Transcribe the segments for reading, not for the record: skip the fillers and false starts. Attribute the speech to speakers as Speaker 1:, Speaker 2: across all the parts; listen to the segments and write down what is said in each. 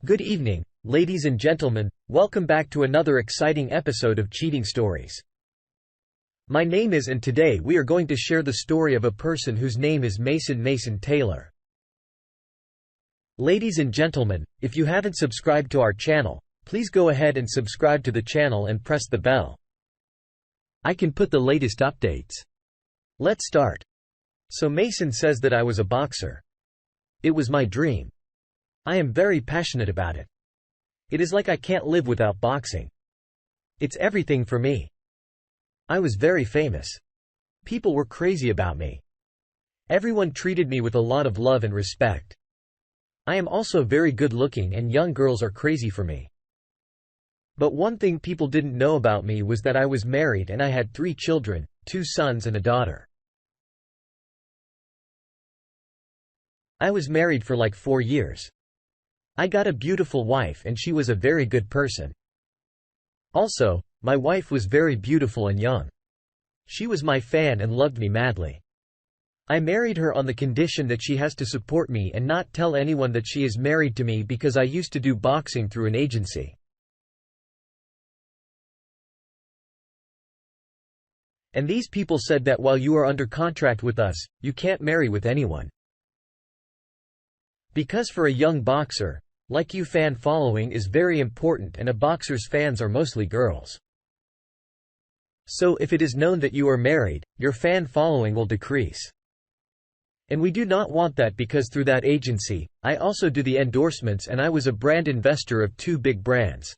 Speaker 1: Good evening, ladies and gentlemen, welcome back to another exciting episode of Cheating Stories. My name is and today we are going to share the story of a person whose name is Mason Taylor. Ladies and gentlemen, if you haven't subscribed to our channel, please go ahead and subscribe to the channel and press the bell. I can put the latest updates. Let's start. So Mason says that I was a boxer. It was my dream. I am very passionate about it. It is like I can't live without boxing. It's everything for me. I was very famous. People were crazy about me. Everyone treated me with a lot of love and respect. I am also very good looking and young girls are crazy for me. But one thing people didn't know about me was that I was married and I had 3 children, 2 sons and a daughter. I was married for like 4 years. I got a beautiful wife and she was a very good person. Also, my wife was very beautiful and young. She was my fan and loved me madly. I married her on the condition that she has to support me and not tell anyone that she is married to me because I used to do boxing through an agency. And these people said that while you are under contract with us, you can't marry with anyone. Because for a young boxer, like you, fan following is very important and a boxer's fans are mostly girls. So if it is known that you are married, your fan following will decrease. And we do not want that because through that agency, I also do the endorsements and I was a brand investor of 2 big brands.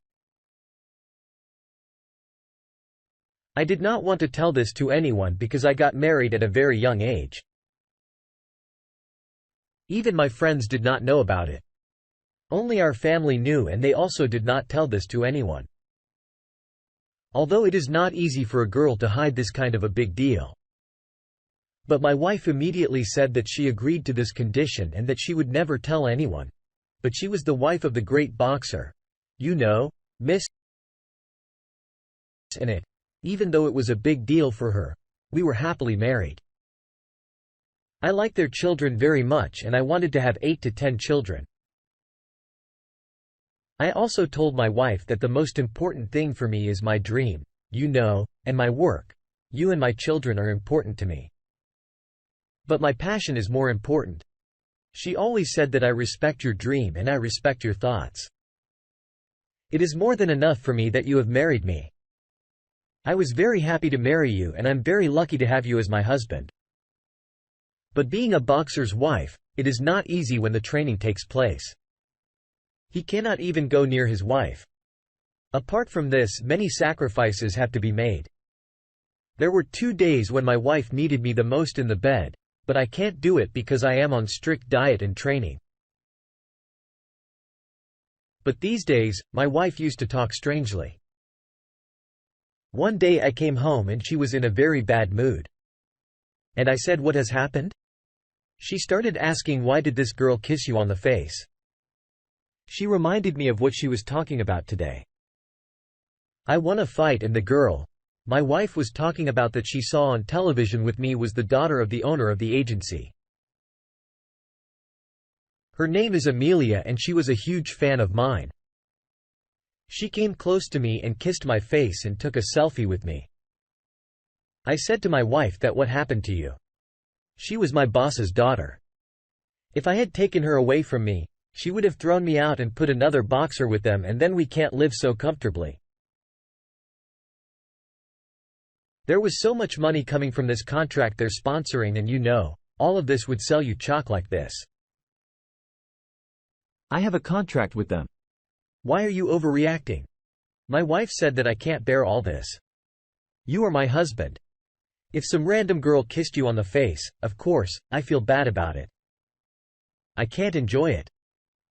Speaker 1: I did not want to tell this to anyone because I got married at a very young age. Even my friends did not know about it. Only our family knew and they also did not tell this to anyone. Although it is not easy for a girl to hide this kind of a big deal. But my wife immediately said that she agreed to this condition and that she would never tell anyone. But she was the wife of the great boxer. You know, Miss and it. Even though it was a big deal for her, we were happily married. I like their children very much and I wanted to have 8 to 10 children. I also told my wife that the most important thing for me is my dream, you know, and my work. You and my children are important to me. But my passion is more important. She always said that I respect your dream and I respect your thoughts. It is more than enough for me that you have married me. I was very happy to marry you and I'm very lucky to have you as my husband. But being a boxer's wife, it is not easy when the training takes place. He cannot even go near his wife. Apart from this, many sacrifices have to be made. There were 2 days when my wife needed me the most in the bed, but I can't do it because I am on strict diet and training. But these days, my wife used to talk strangely. One day I came home and she was in a very bad mood. And I said, "What has happened?" She started asking, "Why did this girl kiss you on the face?" She reminded me of what she was talking about today. I won a fight and the girl my wife was talking about that she saw on television with me was the daughter of the owner of the agency. Her name is Amelia and she was a huge fan of mine. She came close to me and kissed my face and took a selfie with me. I said to my wife that what happened to you? She was my boss's daughter. If I had taken her away from me, she would have thrown me out and put another boxer with them and then we can't live so comfortably. There was so much money coming from this contract they're sponsoring and you know, all of this would sell you chalk like this. I have a contract with them. Why are you overreacting? My wife said that I can't bear all this. You are my husband. If some random girl kissed you on the face, of course, I feel bad about it. I can't enjoy it.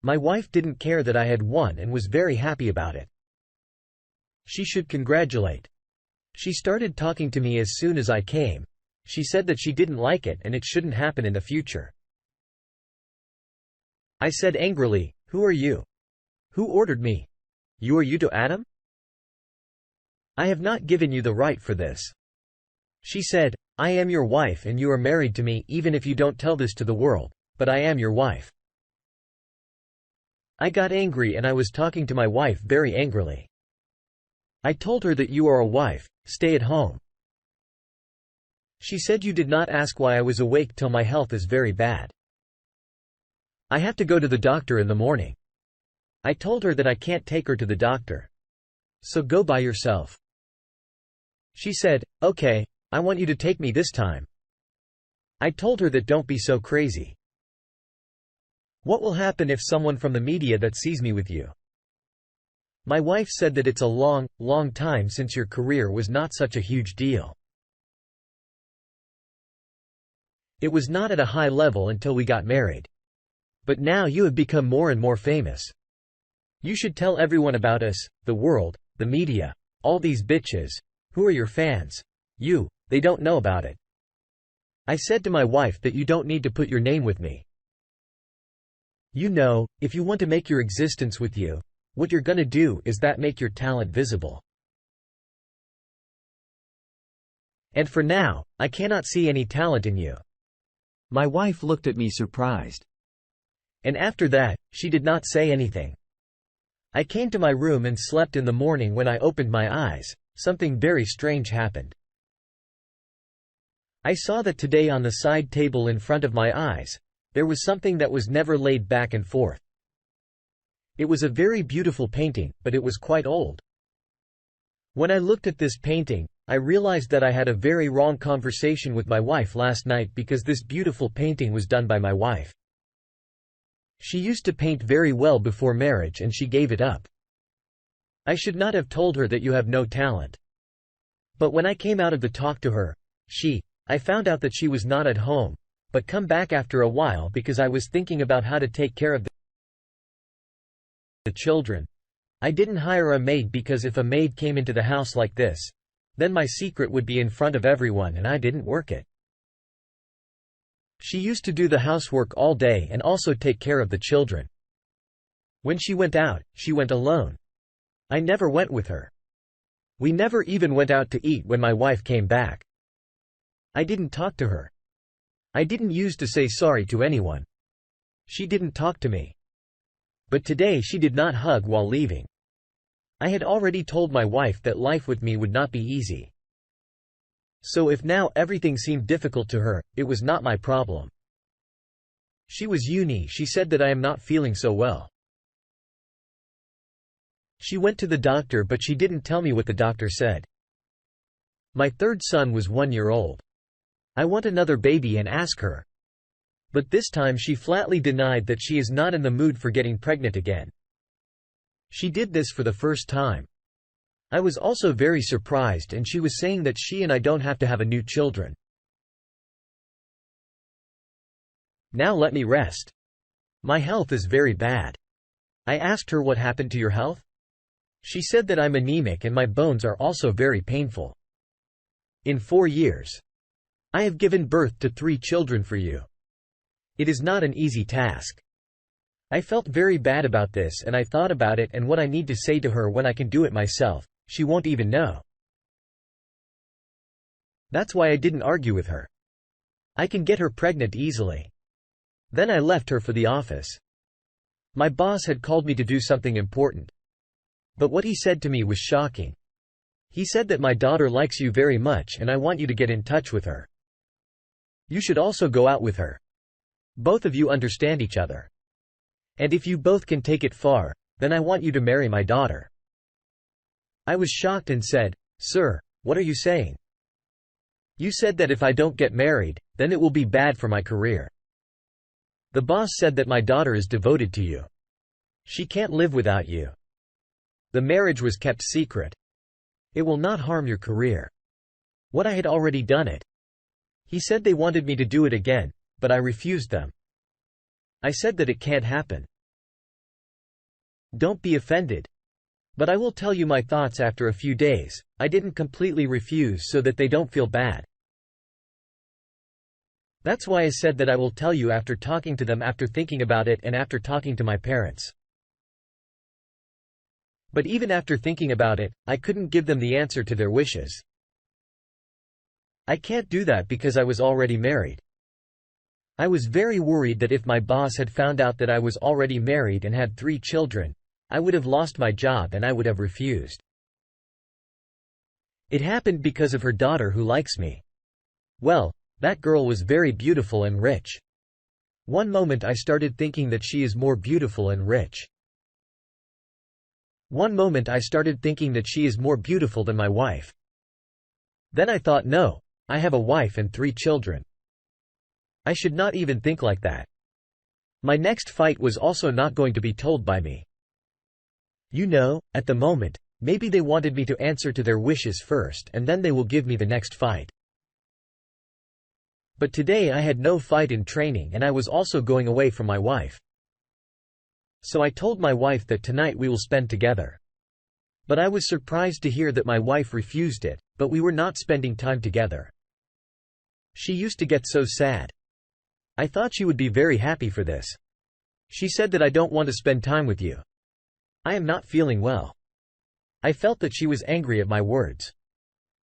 Speaker 1: My wife didn't care that I had won and was very happy about it. She should congratulate. She started talking to me as soon as I came. She said that she didn't like it and it shouldn't happen in the future. I said angrily, "Who are you? Who ordered me? You are you to Adam? I have not given you the right for this." She said, "I am your wife and you are married to me even if you don't tell this to the world, but I am your wife." I got angry and I was talking to my wife very angrily. I told her that you are a wife, stay at home. She said you did not ask why I was awake till my health is very bad. I have to go to the doctor in the morning. I told her that I can't take her to the doctor. So go by yourself. She said, okay, I want you to take me this time. I told her that don't be so crazy. What will happen if someone from the media that sees me with you? My wife said that it's a long, long time since your career was not such a huge deal. It was not at a high level until we got married. But now you have become more and more famous. You should tell everyone about us, the world, the media, all these bitches, who are your fans. They don't know about it. I said to my wife that you don't need to put your name with me. If you want to make your existence with you, what you're gonna do is that make your talent visible. And for now, I cannot see any talent in you.
Speaker 2: My wife looked at me surprised.
Speaker 1: And after that, she did not say anything. I came to my room and slept in the morning. When I opened my eyes, something very strange happened. I saw that today on the side table in front of my eyes, there was something that was never laid back and forth. It was a very beautiful painting, but it was quite old. When I looked at this painting, I realized that I had a very wrong conversation with my wife last night because this beautiful painting was done by my wife. She used to paint very well before marriage and she gave it up. I should not have told her that you have no talent. But when I came out of the talk to her, I found out that she was not at home, but come back after a while because I was thinking about how to take care of the children. I didn't hire a maid because if a maid came into the house like this, then my secret would be in front of everyone and I didn't work it. She used to do the housework all day and also take care of the children. When she went out, she went alone. I never went with her. We never even went out to eat when my wife came back. I didn't talk to her. I didn't used to say sorry to anyone. She didn't talk to me. But today she did not hug while leaving. I had already told my wife that life with me would not be easy. So if now everything seemed difficult to her, it was not my problem. She said that I am not feeling so well. She went to the doctor but she didn't tell me what the doctor said. My third son was 1 year old. I want another baby and ask her. But this time she flatly denied that she is not in the mood for getting pregnant again. She did this for the first time. I was also very surprised and she was saying that she and I don't have to have a new children. Now let me rest. My health is very bad. I asked her what happened to your health? She said that I'm anemic and my bones are also very painful. In 4 years, I have given birth to 3 children for you. It is not an easy task. I felt very bad about this and I thought about it and what I need to say to her when I can do it myself. She won't even know. That's why I didn't argue with her. I can get her pregnant easily. Then I left her for the office. My boss had called me to do something important. But what he said to me was shocking. He said that my daughter likes you very much and I want you to get in touch with her. You should also go out with her. Both of you understand each other. And if you both can take it far, then I want you to marry my daughter. I was shocked and said, "Sir, what are you saying? You said that if I don't get married, then it will be bad for my career." The boss said that my daughter is devoted to you. She can't live without you. The marriage was kept secret. It will not harm your career. What I had already done it. He said they wanted me to do it again, but I refused them. I said that it can't happen. Don't be offended. But I will tell you my thoughts after a few days. I didn't completely refuse so that they don't feel bad. That's why I said that I will tell you after talking to them, after thinking about it and after talking to my parents. But even after thinking about it, I couldn't give them the answer to their wishes. I can't do that because I was already married. I was very worried that if my boss had found out that I was already married and had 3 children, I would have lost my job and I would have refused. It happened because of her daughter who likes me. Well, that girl was very beautiful and rich. One moment I started thinking that she is more beautiful and rich. One moment I started thinking that she is more beautiful than my wife. Then I thought, no, I have a wife and 3 children. I should not even think like that. My next fight was also not going to be told by me. You know, at the moment, maybe they wanted me to answer to their wishes first and then they will give me the next fight. But today I had no fight in training and I was also going away from my wife. So I told my wife that tonight we will spend together. But I was surprised to hear that my wife refused it, but we were not spending time together. She used to get so sad. I thought she would be very happy for this. She said that I don't want to spend time with you. I am not feeling well. I felt that she was angry at my words.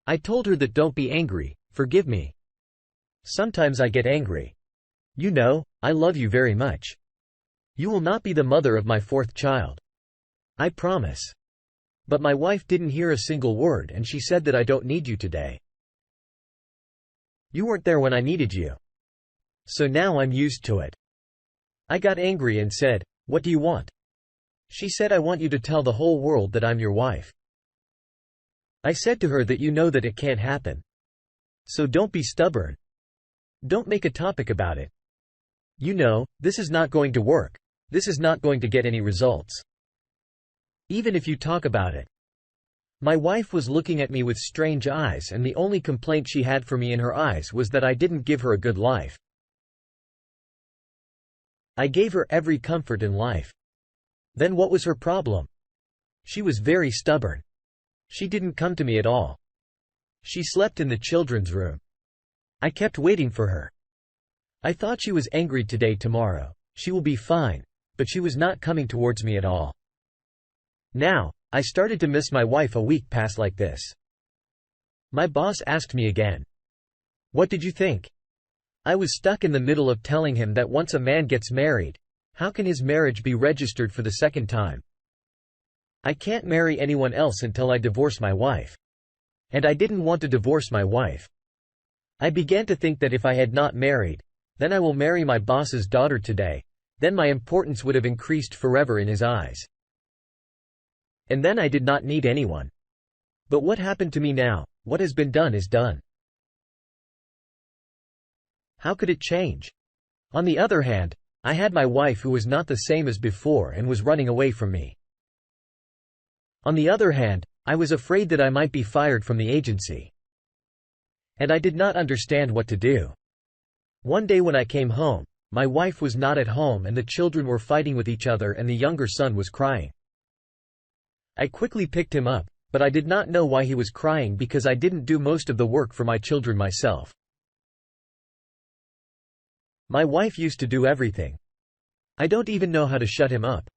Speaker 1: I told her that don't be angry, forgive me. Sometimes I get angry. You know, I love you very much. You will not be the mother of my 4th child. I promise. But my wife didn't hear a single word and she said that I don't need you today. You weren't there when I needed you. So now I'm used to it. I got angry and said, what do you want? She said, I want you to tell the whole world that I'm your wife. I said to her that you know that it can't happen. So don't be stubborn. Don't make a topic about it. You know, this is not going to work. This is not going to get any results. Even if you talk about it. My wife was looking at me with strange eyes and the only complaint she had for me in her eyes was that I didn't give her a good life. I gave her every comfort in life. Then what was her problem? She was very stubborn. She didn't come to me at all. She slept in the children's room. I kept waiting for her. I thought she was angry today, tomorrow. She will be fine. But she was not coming towards me at all. Now, I started to miss my wife. A week passed like this. My boss asked me again. What did you think? I was stuck in the middle of telling him that once a man gets married, how can his marriage be registered for the 2nd time? I can't marry anyone else until I divorce my wife. And I didn't want to divorce my wife. I began to think that if I had not married, then I will marry my boss's daughter today, then my importance would have increased forever in his eyes. And then I did not need anyone. But what happened to me now? What has been done is done. How could it change? On the other hand, I had my wife who was not the same as before and was running away from me. On the other hand, I was afraid that I might be fired from the agency. And I did not understand what to do. One day when I came home, my wife was not at home and the children were fighting with each other and the younger son was crying. I quickly picked him up, but I did not know why he was crying because I didn't do most of the work for my children myself. My wife used to do everything. I don't even know how to shut him up.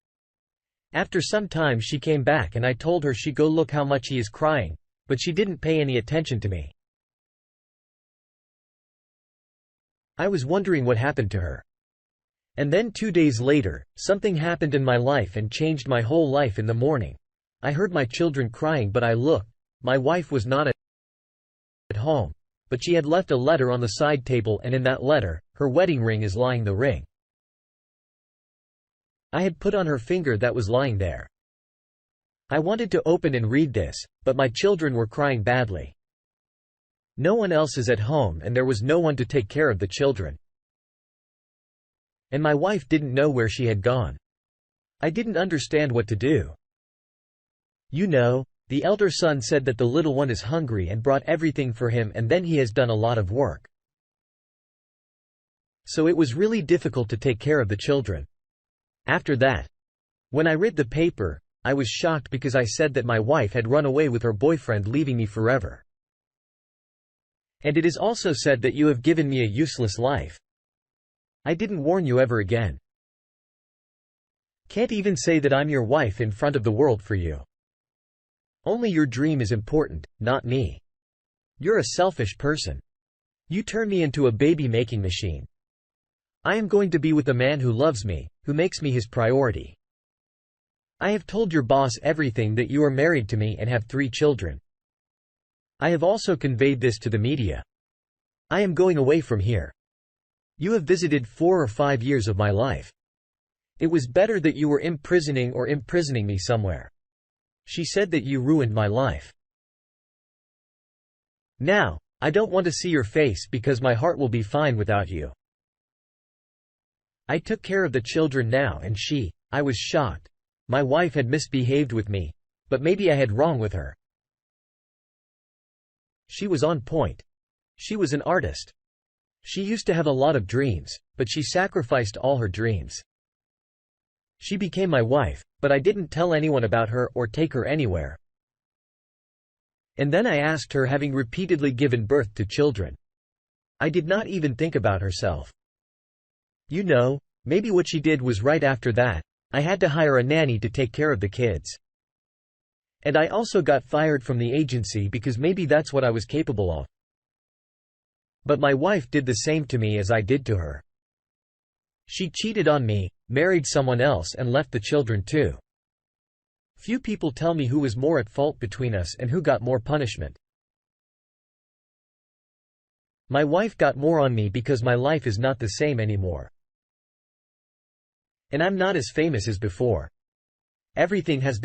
Speaker 1: After some time she came back and I told her she go look how much he is crying, but she didn't pay any attention to me. I was wondering what happened to her. And then 2 days later, something happened in my life and changed my whole life. In the morning, I heard my children crying but I looked, my wife was not at home, but she had left a letter on the side table and in that letter, her wedding ring is lying the ring I had put on her finger that was lying there. I wanted to open and read this, but my children were crying badly. No one else is at home and there was no one to take care of the children. And my wife didn't know where she had gone. I didn't understand what to do. You know, the elder son said that the little one is hungry and brought everything for him and then he has done a lot of work. So it was really difficult to take care of the children. After that, when I read the paper, I was shocked because I said that my wife had run away with her boyfriend leaving me forever. And it is also said that you have given me a useless life. I didn't warn you ever again. Can't even say that I'm your wife in front of the world for you. Only your dream is important, not me. You're a selfish person. You turn me into a baby-making machine. I am going to be with a man who loves me, who makes me his priority. I have told your boss everything, that you are married to me and have 3 children. I have also conveyed this to the media. I am going away from here. You have visited 4 or 5 years of my life. It was better that you were imprisoning me somewhere. She said that you ruined my life. Now, I don't want to see your face because my heart will be fine without you. I took care of the children now, and I was shocked. My wife had misbehaved with me, but maybe I had wrong with her. She was on point. She was an artist. She used to have a lot of dreams, but she sacrificed all her dreams. She became my wife, but I didn't tell anyone about her or take her anywhere. And then I asked her, having repeatedly given birth to children. I did not even think about herself. You know, maybe what she did was right. After that, I had to hire a nanny to take care of the kids. And I also got fired from the agency because maybe that's what I was capable of. But my wife did the same to me as I did to her. She cheated on me, married someone else, and left the children too. Few people tell me who was more at fault between us and who got more punishment. My wife got more on me because my life is not the same anymore. And I'm not as famous as before. Everything has